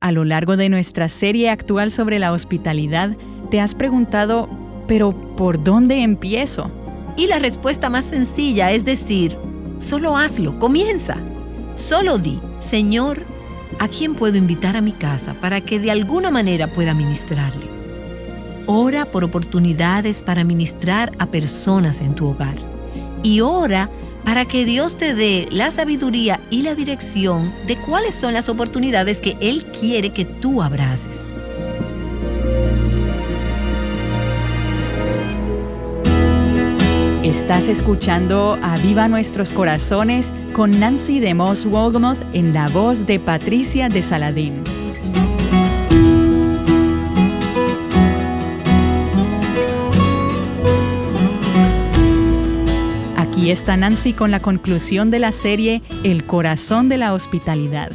A lo largo de nuestra serie actual sobre la hospitalidad, te has preguntado, ¿pero por dónde empiezo? Y la respuesta más sencilla es decir, solo hazlo, comienza. Solo di, Señor, ¿a quién puedo invitar a mi casa para que de alguna manera pueda ministrarle? Ora por oportunidades para ministrar a personas en tu hogar. Y ora para que Dios te dé la sabiduría y la dirección de cuáles son las oportunidades que Él quiere que tú abraces. Estás escuchando Aviva Nuestros Corazones con Nancy DeMoss Wolgemuth en la voz de Patricia de Saladín. Aquí está Nancy con la conclusión de la serie El corazón de la hospitalidad.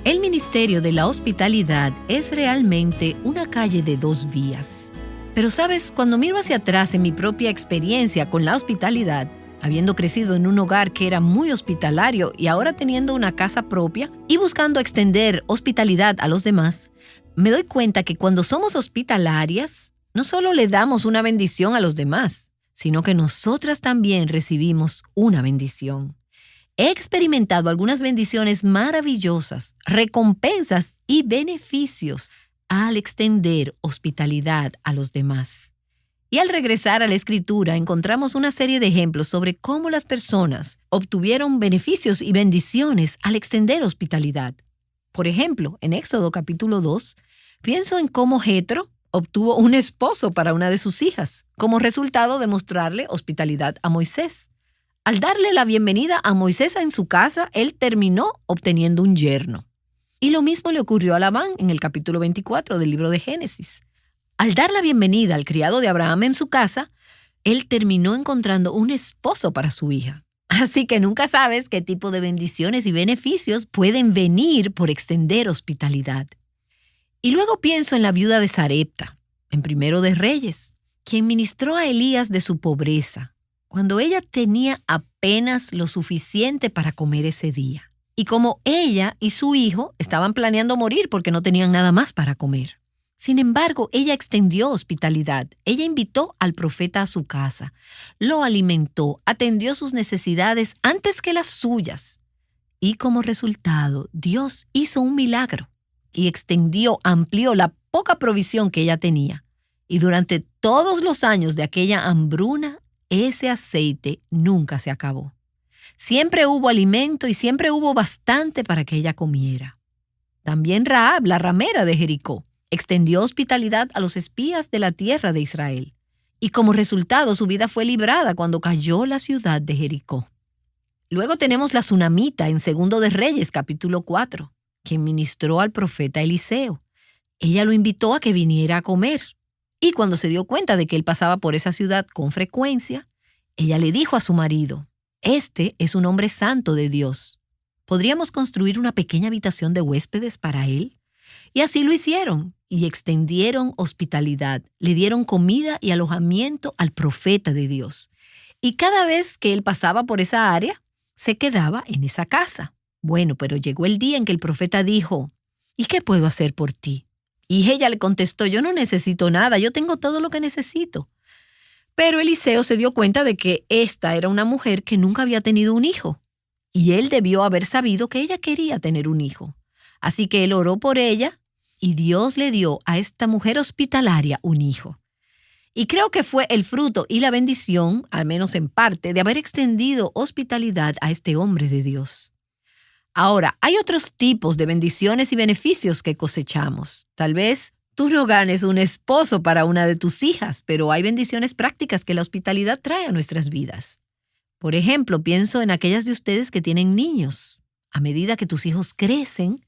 El ministerio de la hospitalidad es realmente una calle de dos vías. Pero sabes, cuando miro hacia atrás en mi propia experiencia con la hospitalidad, habiendo crecido en un hogar que era muy hospitalario y ahora teniendo una casa propia y buscando extender hospitalidad a los demás, me doy cuenta que cuando somos hospitalarias, no solo le damos una bendición a los demás, sino que nosotras también recibimos una bendición. He experimentado algunas bendiciones maravillosas, recompensas y beneficios al extender hospitalidad a los demás. Y al regresar a la Escritura encontramos una serie de ejemplos sobre cómo las personas obtuvieron beneficios y bendiciones al extender hospitalidad. Por ejemplo, en Éxodo capítulo 2, pienso en cómo Jetro obtuvo un esposo para una de sus hijas, como resultado de mostrarle hospitalidad a Moisés. Al darle la bienvenida a Moisés en su casa, él terminó obteniendo un yerno. Y lo mismo le ocurrió a Labán en el capítulo 24 del libro de Génesis. Al dar la bienvenida al criado de Abraham en su casa, él terminó encontrando un esposo para su hija. Así que nunca sabes qué tipo de bendiciones y beneficios pueden venir por extender hospitalidad. Y luego pienso en la viuda de Sarepta, en Primero de Reyes, quien ministró a Elías de su pobreza, cuando ella tenía apenas lo suficiente para comer ese día. Y como ella y su hijo estaban planeando morir porque no tenían nada más para comer. Sin embargo, ella extendió hospitalidad. Ella invitó al profeta a su casa, lo alimentó, atendió sus necesidades antes que las suyas. Y como resultado, Dios hizo un milagro y amplió la poca provisión que ella tenía. Y durante todos los años de aquella hambruna, ese aceite nunca se acabó. Siempre hubo alimento y siempre hubo bastante para que ella comiera. También Rahab, la ramera de Jericó, extendió hospitalidad a los espías de la tierra de Israel. Y como resultado, su vida fue librada cuando cayó la ciudad de Jericó. Luego tenemos la tsunamita en Segundo de Reyes, capítulo 4, quien ministró al profeta Eliseo. Ella lo invitó a que viniera a comer. Y cuando se dio cuenta de que él pasaba por esa ciudad con frecuencia, ella le dijo a su marido, «Este es un hombre santo de Dios. ¿Podríamos construir una pequeña habitación de huéspedes para él?» Y así lo hicieron, y extendieron hospitalidad, le dieron comida y alojamiento al profeta de Dios. Y cada vez que él pasaba por esa área, se quedaba en esa casa. Bueno, pero llegó el día en que el profeta dijo, «¿Y qué puedo hacer por ti?» Y ella le contestó, «Yo no necesito nada, yo tengo todo lo que necesito». Pero Eliseo se dio cuenta de que esta era una mujer que nunca había tenido un hijo. Y él debió haber sabido que ella quería tener un hijo. Así que él oró por ella y Dios le dio a esta mujer hospitalaria un hijo. Y creo que fue el fruto y la bendición, al menos en parte, de haber extendido hospitalidad a este hombre de Dios. Ahora, hay otros tipos de bendiciones y beneficios que cosechamos. Tal vez tú no ganes un esposo para una de tus hijas, pero hay bendiciones prácticas que la hospitalidad trae a nuestras vidas. Por ejemplo, pienso en aquellas de ustedes que tienen niños. A medida que tus hijos crecen,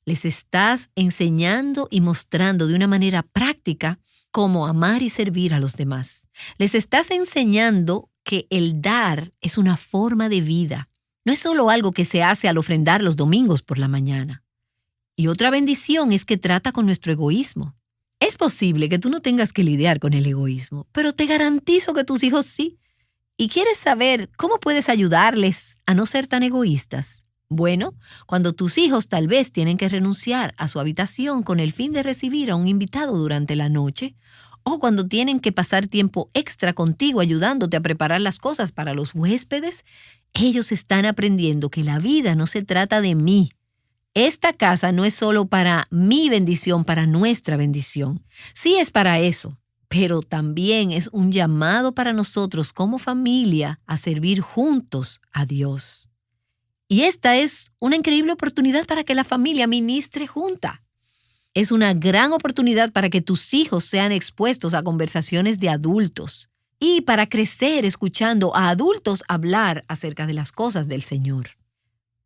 les estás enseñando y mostrando de una manera práctica cómo amar y servir a los demás. Les estás enseñando que el dar es una forma de vida. No es solo algo que se hace al ofrendar los domingos por la mañana. Y otra bendición es que trata con nuestro egoísmo. Es posible que tú no tengas que lidiar con el egoísmo, pero te garantizo que tus hijos sí. ¿Y quieres saber cómo puedes ayudarles a no ser tan egoístas? Bueno, cuando tus hijos tal vez tienen que renunciar a su habitación con el fin de recibir a un invitado durante la noche, o cuando tienen que pasar tiempo extra contigo ayudándote a preparar las cosas para los huéspedes, ellos están aprendiendo que la vida no se trata de mí. Esta casa no es solo para mi bendición, para nuestra bendición. Sí es para eso, pero también es un llamado para nosotros como familia a servir juntos a Dios. Y esta es una increíble oportunidad para que la familia ministre junta. Es una gran oportunidad para que tus hijos sean expuestos a conversaciones de adultos y para crecer escuchando a adultos hablar acerca de las cosas del Señor.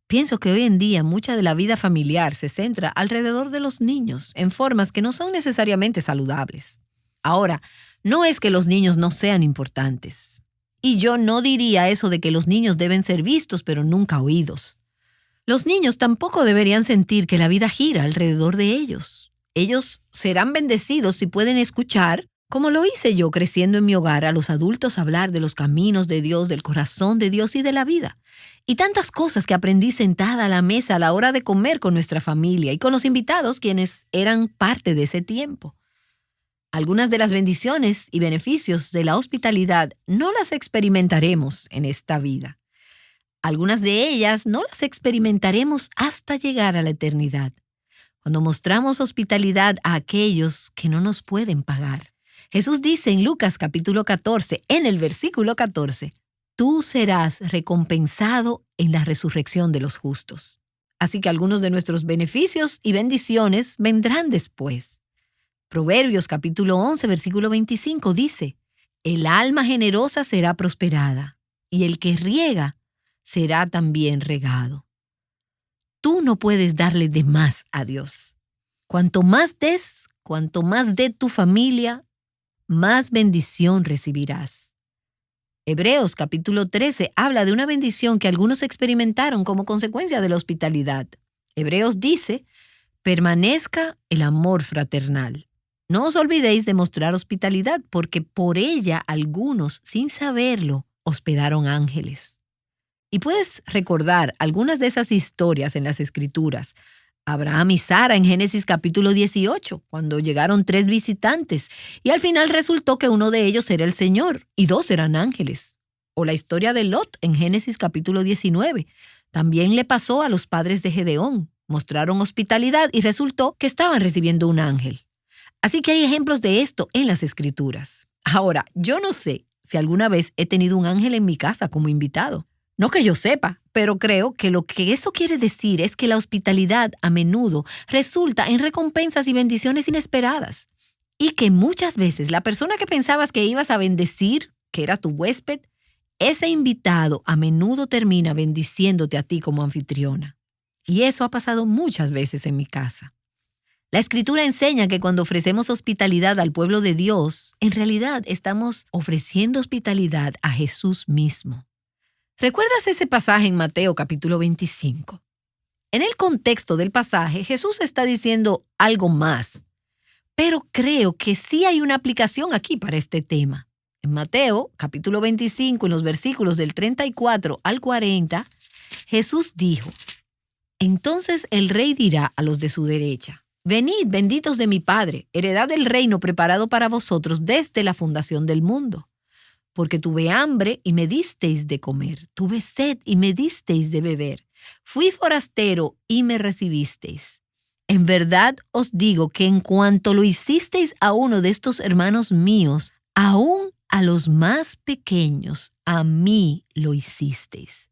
Pienso que hoy en día mucha de la vida familiar se centra alrededor de los niños en formas que no son necesariamente saludables. Ahora, no es que los niños no sean importantes. Y yo no diría eso de que los niños deben ser vistos pero nunca oídos. Los niños tampoco deberían sentir que la vida gira alrededor de ellos. Ellos serán bendecidos si pueden escuchar, como lo hice yo creciendo en mi hogar, a los adultos hablar de los caminos de Dios, del corazón de Dios y de la vida. Y tantas cosas que aprendí sentada a la mesa a la hora de comer con nuestra familia y con los invitados quienes eran parte de ese tiempo. Algunas de las bendiciones y beneficios de la hospitalidad no las experimentaremos en esta vida. Algunas de ellas no las experimentaremos hasta llegar a la eternidad, cuando mostramos hospitalidad a aquellos que no nos pueden pagar. Jesús dice en Lucas capítulo 14, en el versículo 14, tú serás recompensado en la resurrección de los justos. Así que algunos de nuestros beneficios y bendiciones vendrán después. Proverbios capítulo 11, versículo 25 dice, el alma generosa será prosperada, y el que riega será también regado. Tú no puedes darle de más a Dios. Cuanto más des, cuanto más dé tu familia, más bendición recibirás. Hebreos capítulo 13 habla de una bendición que algunos experimentaron como consecuencia de la hospitalidad. Hebreos dice, permanezca el amor fraternal. No os olvidéis de mostrar hospitalidad, porque por ella algunos, sin saberlo, hospedaron ángeles. Y puedes recordar algunas de esas historias en las Escrituras. Abraham y Sara en Génesis capítulo 18, cuando llegaron 3 visitantes, y al final resultó que uno de ellos era el Señor, y 2 eran ángeles. O la historia de Lot en Génesis capítulo 19. También le pasó a los padres de Gedeón. Mostraron hospitalidad y resultó que estaban recibiendo un ángel. Así que hay ejemplos de esto en las Escrituras. Ahora, yo no sé si alguna vez he tenido un ángel en mi casa como invitado. No que yo sepa, pero creo que lo que eso quiere decir es que la hospitalidad a menudo resulta en recompensas y bendiciones inesperadas. Y que muchas veces la persona que pensabas que ibas a bendecir, que era tu huésped, ese invitado a menudo termina bendiciéndote a ti como anfitriona. Y eso ha pasado muchas veces en mi casa. La Escritura enseña que cuando ofrecemos hospitalidad al pueblo de Dios, en realidad estamos ofreciendo hospitalidad a Jesús mismo. ¿Recuerdas ese pasaje en Mateo capítulo 25? En el contexto del pasaje, Jesús está diciendo algo más, pero creo que sí hay una aplicación aquí para este tema. En Mateo capítulo 25, en los versículos del 34 al 40, Jesús dijo, entonces el rey dirá a los de su derecha, venid, benditos de mi Padre, heredad del reino preparado para vosotros desde la fundación del mundo. Porque tuve hambre y me disteis de comer, tuve sed y me disteis de beber, fui forastero y me recibisteis. En verdad os digo que en cuanto lo hicisteis a uno de estos hermanos míos, aún a los más pequeños, a mí lo hicisteis.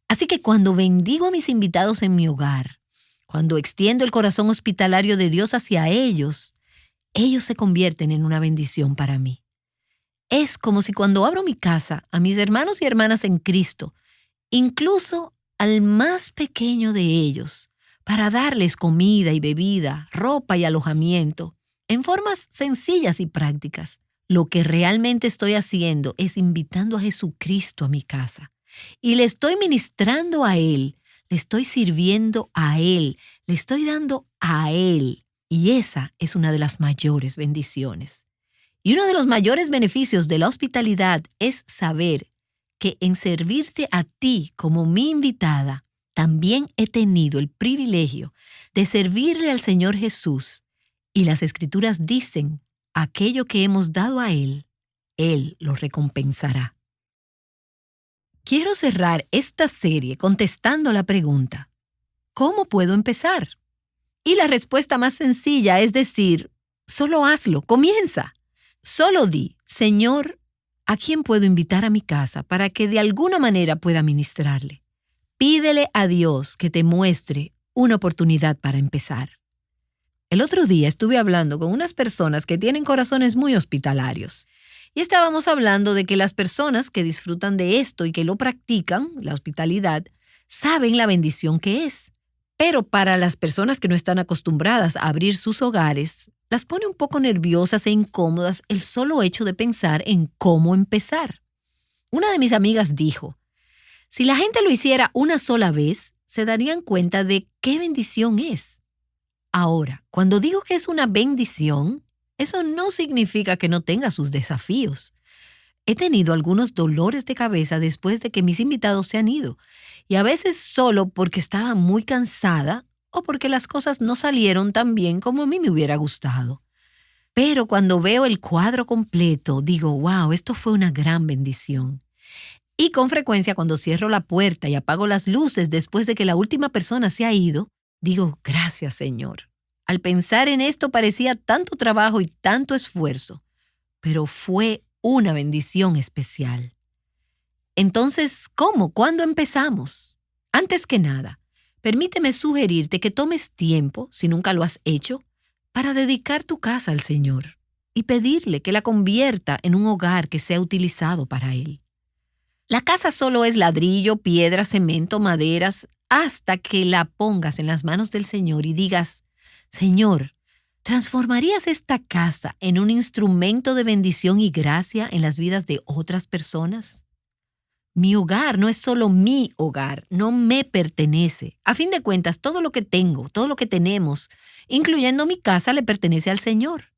Así que cuando bendigo a mis invitados en mi hogar, cuando extiendo el corazón hospitalario de Dios hacia ellos, ellos se convierten en una bendición para mí. Es como si cuando abro mi casa a mis hermanos y hermanas en Cristo, incluso al más pequeño de ellos, para darles comida y bebida, ropa y alojamiento, en formas sencillas y prácticas, lo que realmente estoy haciendo es invitando a Jesucristo a mi casa. Y le estoy ministrando a Él, le estoy sirviendo a Él, le estoy dando a Él. Y esa es una de las mayores bendiciones. Y uno de los mayores beneficios de la hospitalidad es saber que en servirte a ti como mi invitada, También he tenido el privilegio de servirle al Señor Jesús, y las Escrituras dicen, aquello que hemos dado a Él lo recompensará. Quiero cerrar esta serie contestando la pregunta, ¿cómo puedo empezar? Y la respuesta más sencilla es decir, solo hazlo, comienza. Solo di, Señor, ¿a quién puedo invitar a mi casa para que de alguna manera pueda ministrarle? Pídele a Dios que te muestre una oportunidad para empezar. El otro día estuve hablando con unas personas que tienen corazones muy hospitalarios. Y estábamos hablando de que las personas que disfrutan de esto y que lo practican, la hospitalidad, saben la bendición que es. Pero para las personas que no están acostumbradas a abrir sus hogares, las pone un poco nerviosas e incómodas el solo hecho de pensar en cómo empezar. Una de mis amigas dijo, si la gente lo hiciera una sola vez, se darían cuenta de qué bendición es. Ahora, cuando digo que es una bendición, eso no significa que no tenga sus desafíos. He tenido algunos dolores de cabeza después de que mis invitados se han ido, y a veces solo porque estaba muy cansada o porque las cosas no salieron tan bien como a mí me hubiera gustado. Pero cuando veo el cuadro completo, digo, wow, esto fue una gran bendición. Y con frecuencia cuando cierro la puerta y apago las luces después de que la última persona se ha ido, digo, gracias, Señor. Al pensar en esto parecía tanto trabajo y tanto esfuerzo, pero fue una bendición especial. Entonces, ¿cómo? ¿Cuándo empezamos? Antes que nada, permíteme sugerirte que tomes tiempo, si nunca lo has hecho, para dedicar tu casa al Señor y pedirle que la convierta en un hogar que sea utilizado para Él. La casa solo es ladrillo, piedra, cemento, maderas, hasta que la pongas en las manos del Señor y digas, Señor, ¿transformarías esta casa en un instrumento de bendición y gracia en las vidas de otras personas? Mi hogar no es solo mi hogar, no me pertenece. A fin de cuentas, todo lo que tengo, todo lo que tenemos, incluyendo mi casa, le pertenece al Señor.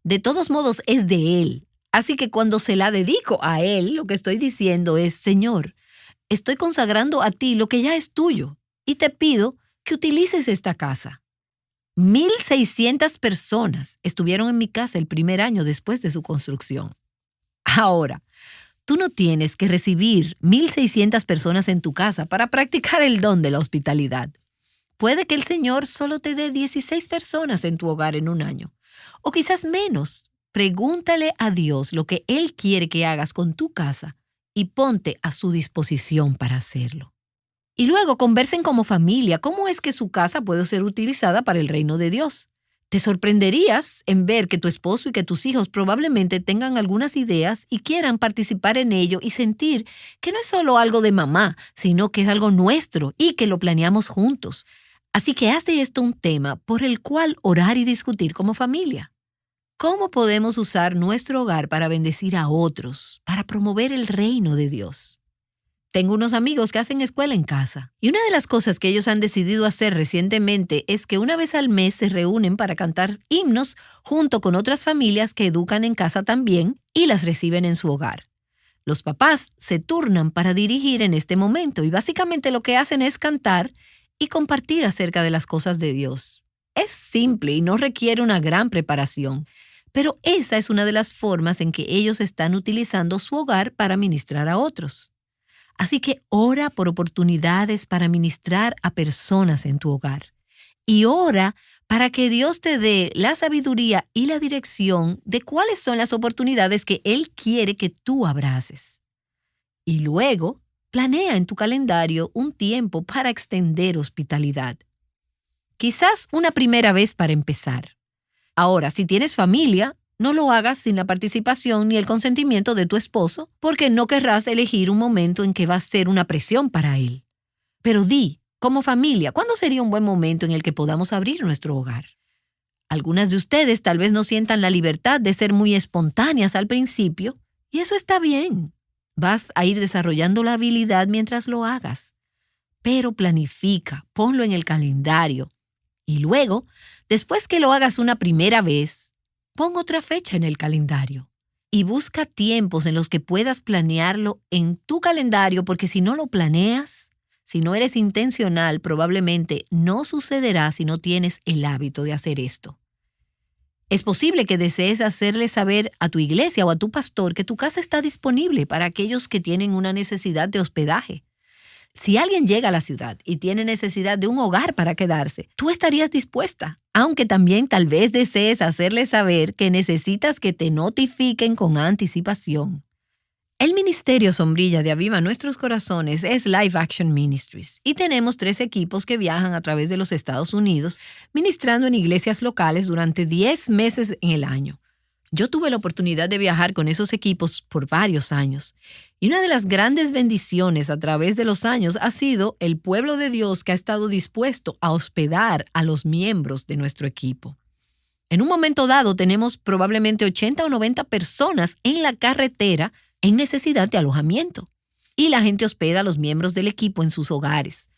De todos modos, es de Él. Así que cuando se la dedico a Él, lo que estoy diciendo es, Señor, estoy consagrando a ti lo que ya es tuyo y te pido que utilices esta casa. 1,600 personas estuvieron en mi casa el primer año después de su construcción. Ahora, tú no tienes que recibir 1,600 personas en tu casa para practicar el don de la hospitalidad. Puede que el Señor solo te dé 16 personas en tu hogar en un año, o quizás menos. Pregúntale a Dios lo que Él quiere que hagas con tu casa y ponte a su disposición para hacerlo. Y luego conversen como familia cómo es que su casa puede ser utilizada para el reino de Dios. Te sorprenderías en ver que tu esposo y que tus hijos probablemente tengan algunas ideas y quieran participar en ello y sentir que no es solo algo de mamá, sino que es algo nuestro y que lo planeamos juntos. Así que haz de esto un tema por el cual orar y discutir como familia. ¿Cómo podemos usar nuestro hogar para bendecir a otros, para promover el reino de Dios? Tengo unos amigos que hacen escuela en casa y una de las cosas que ellos han decidido hacer recientemente es que una vez al mes se reúnen para cantar himnos junto con otras familias que educan en casa también y las reciben en su hogar. Los papás se turnan para dirigir en este momento y básicamente lo que hacen es cantar y compartir acerca de las cosas de Dios. Es simple y no requiere una gran preparación, pero esa es una de las formas en que ellos están utilizando su hogar para ministrar a otros. Así que ora por oportunidades para ministrar a personas en tu hogar. Y ora para que Dios te dé la sabiduría y la dirección de cuáles son las oportunidades que Él quiere que tú abraces. Y luego, planea en tu calendario un tiempo para extender hospitalidad. Quizás una primera vez para empezar. Ahora, si tienes familia, no lo hagas sin la participación ni el consentimiento de tu esposo, porque no querrás elegir un momento en que va a ser una presión para él. Pero di, como familia, ¿cuándo sería un buen momento en el que podamos abrir nuestro hogar? Algunas de ustedes tal vez no sientan la libertad de ser muy espontáneas al principio, y eso está bien. Vas a ir desarrollando la habilidad mientras lo hagas. Pero planifica, ponlo en el calendario. Y luego, después que lo hagas una primera vez, pon otra fecha en el calendario y busca tiempos en los que puedas planearlo en tu calendario, porque si no lo planeas, Si no eres intencional, probablemente no sucederá si no tienes el hábito de hacer esto. Es posible que desees hacerle saber a tu iglesia o a tu pastor que tu casa está disponible para aquellos que tienen una necesidad de hospedaje. Si alguien llega a la ciudad y tiene necesidad de un hogar para quedarse, tú estarías dispuesta, aunque también tal vez desees hacerle saber que necesitas que te notifiquen con anticipación. El ministerio sombrilla de Aviva Nuestros Corazones es Live Action Ministries y tenemos 3 equipos que viajan a través de los Estados Unidos ministrando en iglesias locales durante 10 meses en el año. Yo tuve la oportunidad de viajar con esos equipos por varios años y una de las grandes bendiciones a través de los años ha sido el pueblo de Dios que ha estado dispuesto a hospedar a los miembros de nuestro equipo. En un momento dado tenemos probablemente 80 o 90 personas en la carretera en necesidad de alojamiento. Y la gente hospeda a los miembros del equipo en sus hogares.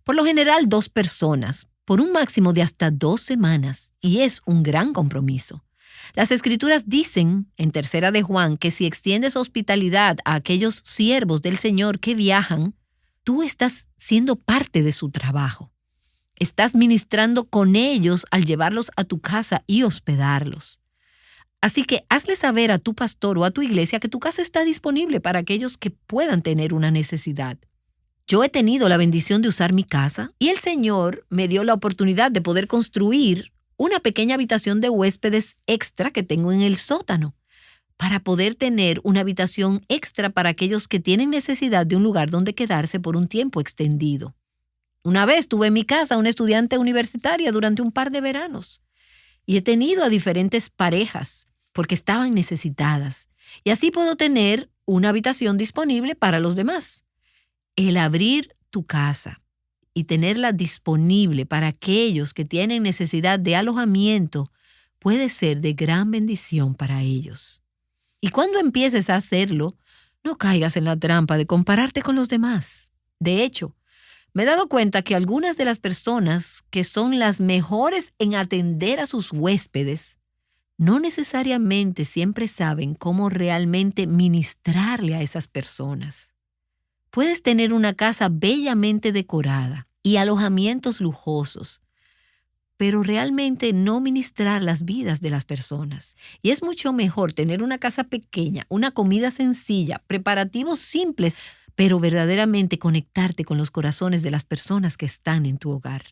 Por lo general 2 personas, por un máximo de hasta 2 semanas, y es un gran compromiso. Las Escrituras dicen, en 3 de Juan, que si extiendes hospitalidad a aquellos siervos del Señor que viajan, tú estás siendo parte de su trabajo. Estás ministrando con ellos al llevarlos a tu casa y hospedarlos. Así que hazle saber a tu pastor o a tu iglesia que tu casa está disponible para aquellos que puedan tener una necesidad. Yo he tenido la bendición de usar mi casa y el Señor me dio la oportunidad de poder construir una pequeña habitación de huéspedes extra que tengo en el sótano para poder tener una habitación extra para aquellos que tienen necesidad de un lugar donde quedarse por un tiempo extendido. Una vez tuve en mi casa una estudiante universitaria durante un par de veranos. Y he tenido a diferentes parejas porque estaban necesitadas. Y así puedo tener una habitación disponible para los demás. El abrir tu casa y tenerla disponible para aquellos que tienen necesidad de alojamiento puede ser de gran bendición para ellos. Y cuando empieces a hacerlo, no caigas en la trampa de compararte con los demás. De hecho, me he dado cuenta que algunas de las personas que son las mejores en atender a sus huéspedes no necesariamente siempre saben cómo realmente ministrarle a esas personas. Puedes tener una casa bellamente decorada y alojamientos lujosos, pero realmente no ministrar las vidas de las personas. Y es mucho mejor tener una casa pequeña, una comida sencilla, preparativos simples, pero verdaderamente conectarte con los corazones de las personas que están en tu hogar.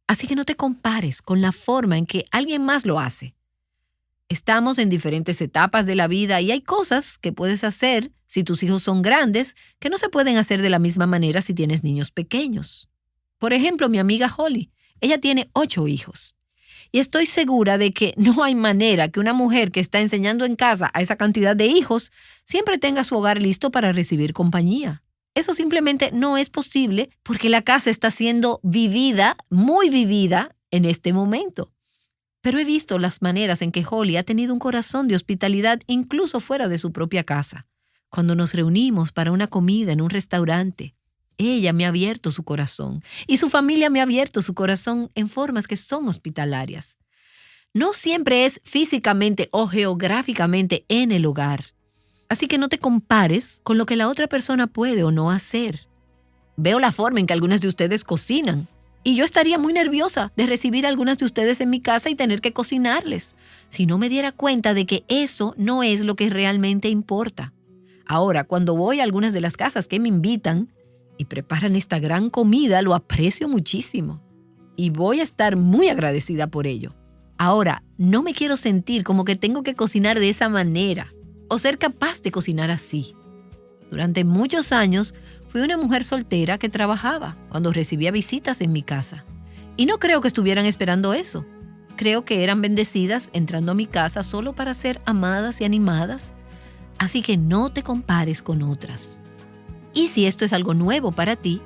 Así que no te compares con la forma en que alguien más lo hace. Estamos en diferentes etapas de la vida y hay cosas que puedes hacer si tus hijos son grandes que no se pueden hacer de la misma manera si tienes niños pequeños. Por ejemplo, mi amiga Holly, ella tiene 8 hijos. Y estoy segura de que no hay manera que una mujer que está enseñando en casa a esa cantidad de hijos siempre tenga su hogar listo para recibir compañía. Eso simplemente no es posible porque la casa está siendo vivida, muy vivida en este momento. Pero he visto las maneras en que Holly ha tenido un corazón de hospitalidad incluso fuera de su propia casa. Cuando nos reunimos para una comida en un restaurante, ella me ha abierto su corazón y su familia me ha abierto su corazón en formas que son hospitalarias. No siempre es físicamente o geográficamente en el hogar. Así que no te compares con lo que la otra persona puede o no hacer. Veo la forma en que algunas de ustedes cocinan y yo estaría muy nerviosa de recibir a algunas de ustedes en mi casa y tener que cocinarles, si no me diera cuenta de que eso no es lo que realmente importa. Ahora, cuando voy a algunas de las casas que me invitan y preparan esta gran comida, lo aprecio muchísimo y voy a estar muy agradecida por ello. Ahora, no me quiero sentir como que tengo que cocinar de esa manera o ser capaz de cocinar así. Durante muchos años fui una mujer soltera que trabajaba cuando recibía visitas en mi casa. Y no creo que estuvieran esperando eso. Creo que eran bendecidas entrando a mi casa solo para ser amadas y animadas. Así que no te compares con otras. Y si esto es algo nuevo para ti,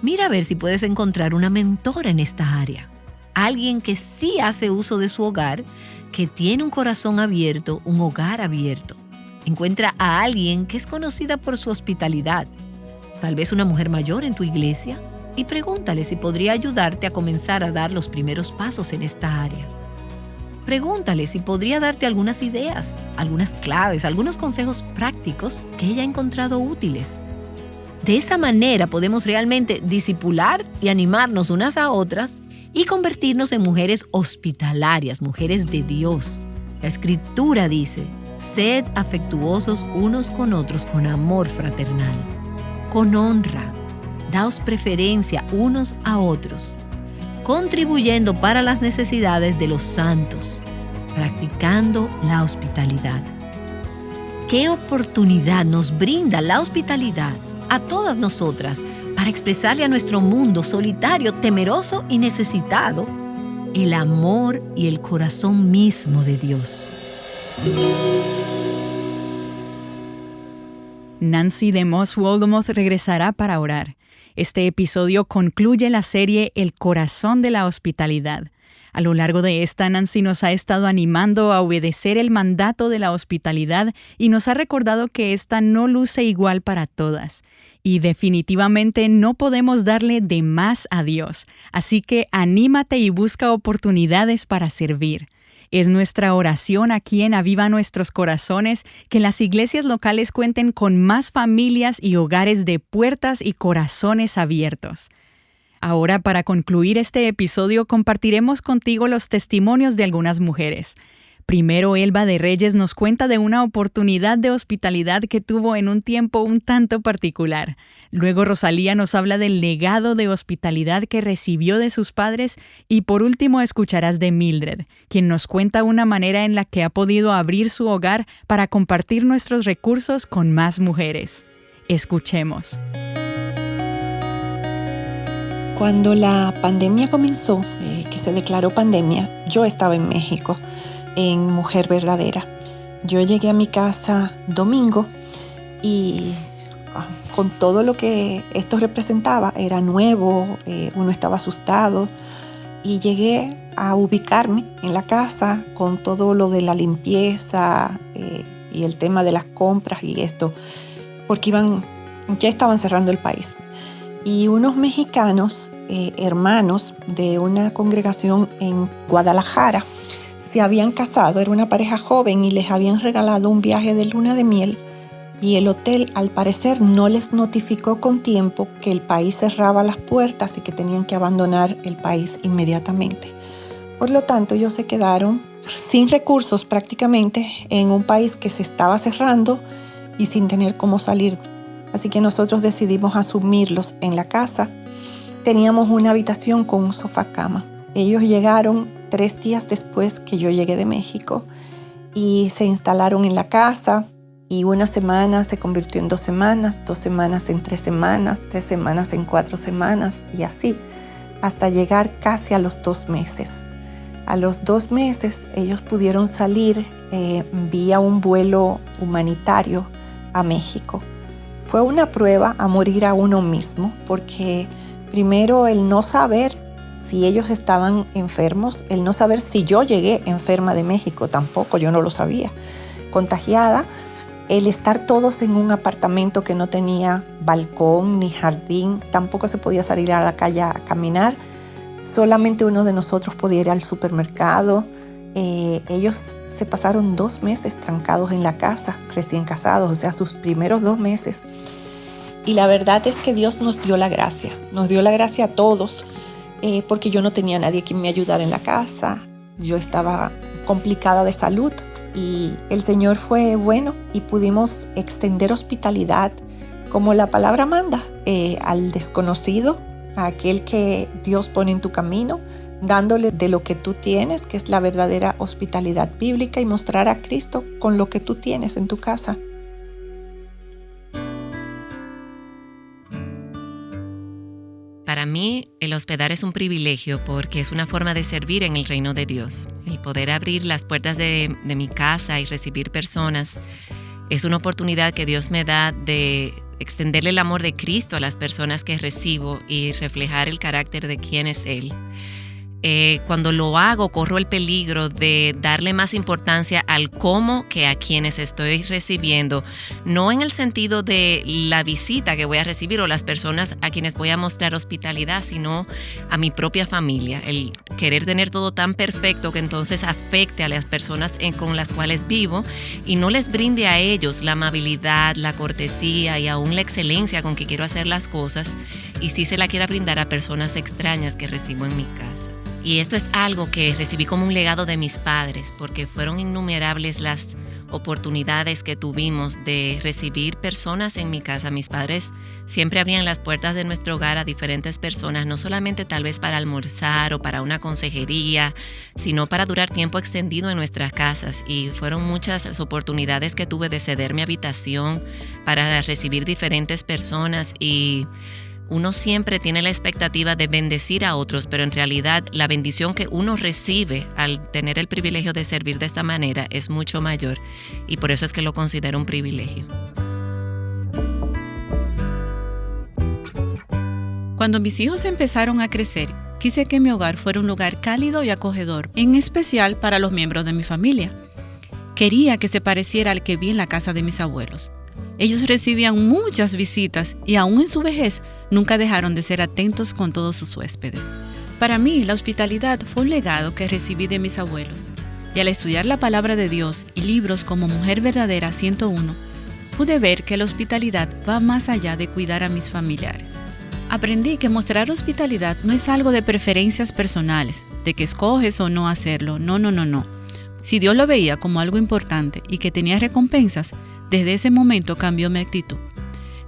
mira a ver si puedes encontrar una mentora en esta área. Alguien que sí hace uso de su hogar, que tiene un corazón abierto, un hogar abierto. Encuentra a alguien que es conocida por su hospitalidad, tal vez una mujer mayor en tu iglesia, y pregúntale si podría ayudarte a comenzar a dar los primeros pasos en esta área. Pregúntale si podría darte algunas ideas, algunas claves, algunos consejos prácticos que ella ha encontrado útiles. De esa manera podemos realmente discipular y animarnos unas a otras y convertirnos en mujeres hospitalarias, mujeres de Dios. La Escritura dice: sed afectuosos unos con otros con amor fraternal, con honra. Daos preferencia unos a otros, contribuyendo para las necesidades de los santos, practicando la hospitalidad. ¿Qué oportunidad nos brinda la hospitalidad a todas nosotras para expresarle a nuestro mundo solitario, temeroso y necesitado el amor y el corazón mismo de Dios? Nancy DeMoss Wolgemuth regresará para orar. Este episodio concluye la serie El corazón de la hospitalidad. A lo largo de esta, Nancy nos ha estado animando a obedecer el mandato de la hospitalidad y nos ha recordado que esta no luce igual para todas. Y definitivamente no podemos darle de más a Dios. Así que anímate y busca oportunidades para servir. Es nuestra oración aquí en Aviva Nuestros Corazones que las iglesias locales cuenten con más familias y hogares de puertas y corazones abiertos. Ahora, para concluir este episodio, compartiremos contigo los testimonios de algunas mujeres. Primero, Elba de Reyes nos cuenta de una oportunidad de hospitalidad que tuvo en un tiempo un tanto particular. Luego, Rosalía nos habla del legado de hospitalidad que recibió de sus padres. Y por último, escucharás de Mildred, quien nos cuenta una manera en la que ha podido abrir su hogar para compartir nuestros recursos con más mujeres. Escuchemos. Cuando la pandemia comenzó, que se declaró pandemia, yo estaba en México, en Mujer Verdadera. Yo llegué a mi casa domingo y con todo lo que esto representaba, era nuevo, uno estaba asustado, y llegué a ubicarme en la casa con todo lo de la limpieza y el tema de las compras y esto, porque ya estaban cerrando el país. Y unos mexicanos, hermanos de una congregación en Guadalajara, se habían casado, era una pareja joven y les habían regalado un viaje de luna de miel, y el hotel al parecer no les notificó con tiempo que el país cerraba las puertas y que tenían que abandonar el país inmediatamente. Por lo tanto, ellos se quedaron sin recursos prácticamente en un país que se estaba cerrando y sin tener cómo salir. Así que nosotros decidimos asumirlos en la casa. Teníamos una habitación con un sofá-cama. Ellos llegaron 3 días después que yo llegué de México y se instalaron en la casa, y una semana se convirtió en 2 semanas, 2 semanas en 3 semanas, 3 semanas en 4 semanas y así hasta llegar casi a los 2 meses. A los 2 meses ellos pudieron salir vía un vuelo humanitario a México. Fue una prueba a morir a uno mismo, porque primero el no saber si ellos estaban enfermos, el no saber si yo llegué enferma de México, tampoco, yo no lo sabía, contagiada, el estar todos en un apartamento que no tenía balcón ni jardín, tampoco se podía salir a la calle a caminar, solamente uno de nosotros podía ir al supermercado. Ellos se pasaron 2 meses trancados en la casa, recién casados, o sea, sus primeros 2 meses. Y la verdad es que Dios nos dio la gracia a todos, porque yo no tenía nadie que me ayudara en la casa. Yo estaba complicada de salud y el Señor fue bueno y pudimos extender hospitalidad como la palabra manda, al desconocido, a aquel que Dios pone en tu camino, dándole de lo que tú tienes, que es la verdadera hospitalidad bíblica, y mostrar a Cristo con lo que tú tienes en tu casa. Para mí, el hospedar es un privilegio porque es una forma de servir en el reino de Dios. El poder abrir las puertas de mi casa y recibir personas es una oportunidad que Dios me da de extenderle el amor de Cristo a las personas que recibo y reflejar el carácter de quién es Él. cuando lo hago, corro el peligro de darle más importancia al cómo que a quienes estoy recibiendo, no en el sentido de la visita que voy a recibir o las personas a quienes voy a mostrar hospitalidad, sino a mi propia familia. El querer tener todo tan perfecto que entonces afecte a las personas con las cuales vivo y no les brinde a ellos la amabilidad, la cortesía y aún la excelencia con que quiero hacer las cosas, y sí se la quiera brindar a personas extrañas que recibo en mi casa. Y esto es algo que recibí como un legado de mis padres, porque fueron innumerables las oportunidades que tuvimos de recibir personas en mi casa. Mis padres siempre abrían las puertas de nuestro hogar a diferentes personas, no solamente tal vez para almorzar o para una consejería, sino para durar tiempo extendido en nuestras casas. Y fueron muchas las oportunidades que tuve de ceder mi habitación para recibir diferentes personas, y uno siempre tiene la expectativa de bendecir a otros, pero en realidad la bendición que uno recibe al tener el privilegio de servir de esta manera es mucho mayor, y por eso es que lo considero un privilegio. Cuando mis hijos empezaron a crecer, quise que mi hogar fuera un lugar cálido y acogedor, en especial para los miembros de mi familia. Quería que se pareciera al que vi en la casa de mis abuelos. Ellos recibían muchas visitas y aún en su vejez nunca dejaron de ser atentos con todos sus huéspedes. Para mí, la hospitalidad fue un legado que recibí de mis abuelos, y al estudiar la palabra de Dios y libros como Mujer Verdadera 101, pude ver que la hospitalidad va más allá de cuidar a mis familiares. Aprendí que mostrar hospitalidad no es algo de preferencias personales, de que escoges o no hacerlo, no. Si Dios lo veía como algo importante y que tenía recompensas, desde ese momento cambió mi actitud.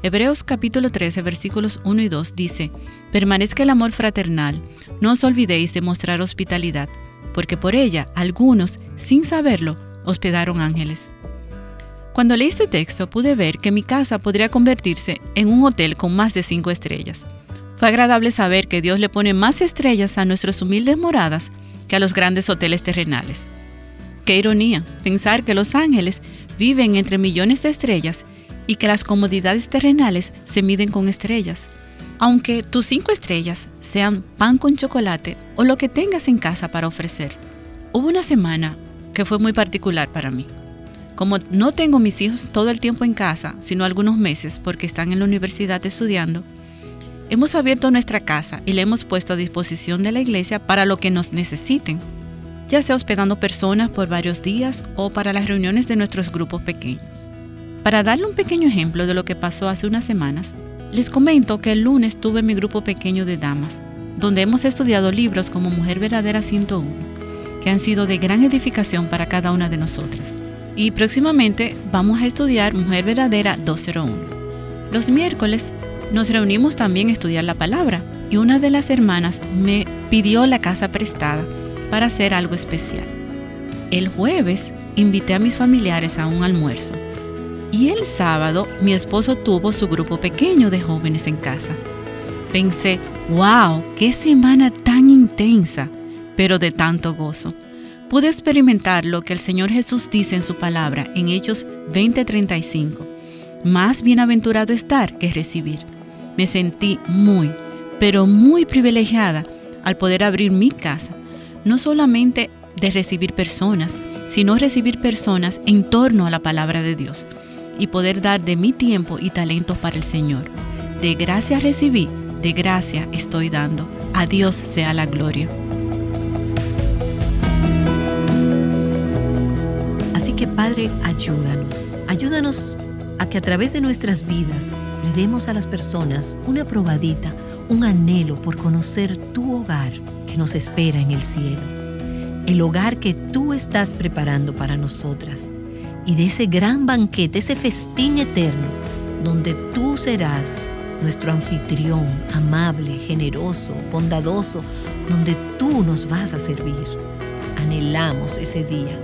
Hebreos capítulo 13, versículos 1 y 2 dice: permanezca el amor fraternal, no os olvidéis de mostrar hospitalidad, porque por ella algunos, sin saberlo, hospedaron ángeles. Cuando leí este texto pude ver que mi casa podría convertirse en un hotel con más de 5 estrellas. Fue agradable saber que Dios le pone más estrellas a nuestras humildes moradas que a los grandes hoteles terrenales. Qué ironía pensar que los ángeles viven entre millones de estrellas y que las comodidades terrenales se miden con estrellas. Aunque tus 5 estrellas sean pan con chocolate o lo que tengas en casa para ofrecer. Hubo una semana que fue muy particular para mí. Como no tengo mis hijos todo el tiempo en casa, sino algunos meses porque están en la universidad estudiando, hemos abierto nuestra casa y la hemos puesto a disposición de la iglesia para lo que nos necesiten, ya sea hospedando personas por varios días o para las reuniones de nuestros grupos pequeños. Para darle un pequeño ejemplo de lo que pasó hace unas semanas, les comento que el lunes tuve mi grupo pequeño de damas, donde hemos estudiado libros como Mujer Verdadera 101, que han sido de gran edificación para cada una de nosotras. Y próximamente vamos a estudiar Mujer Verdadera 201. Los miércoles nos reunimos también a estudiar la palabra, y una de las hermanas me pidió la casa prestada para hacer algo especial. El jueves invité a mis familiares a un almuerzo, y el sábado mi esposo tuvo su grupo pequeño de jóvenes en casa. Pensé, ¡wow! ¡Qué semana tan intensa! Pero de tanto gozo. Pude experimentar lo que el Señor Jesús dice en su palabra en Hechos 20:35. Más bienaventurado estar que recibir. Me sentí muy, pero muy privilegiada al poder abrir mi casa, no solamente de recibir personas, sino recibir personas en torno a la palabra de Dios y poder dar de mi tiempo y talentos para el Señor. De gracia recibí, de gracia estoy dando. A Dios sea la gloria. Así que Padre, ayúdanos a que a través de nuestras vidas le demos a las personas una probadita, un anhelo por conocer tu hogar que nos espera en el cielo. El hogar que tú estás preparando para nosotras. Y de ese gran banquete, ese festín eterno, donde tú serás nuestro anfitrión, amable, generoso, bondadoso, donde tú nos vas a servir. Anhelamos ese día.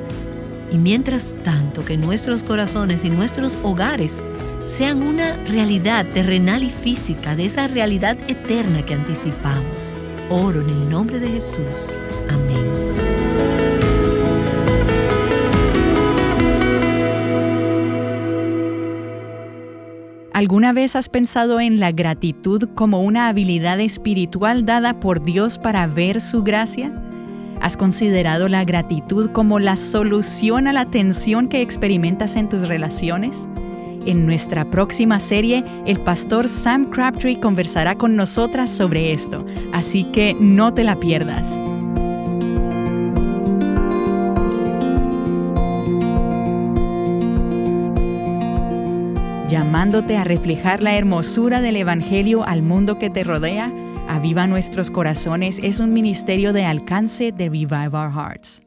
Y mientras tanto, que nuestros corazones y nuestros hogares sean una realidad terrenal y física de esa realidad eterna que anticipamos. Oro en el nombre de Jesús. Amén. ¿Alguna vez has pensado en la gratitud como una habilidad espiritual dada por Dios para ver su gracia? ¿Has considerado la gratitud como la solución a la tensión que experimentas en tus relaciones? En nuestra próxima serie, el pastor Sam Crabtree conversará con nosotras sobre esto, así que no te la pierdas. Llamándote a reflejar la hermosura del Evangelio al mundo que te rodea, Aviva Nuestros Corazones es un ministerio de alcance de Revive Our Hearts.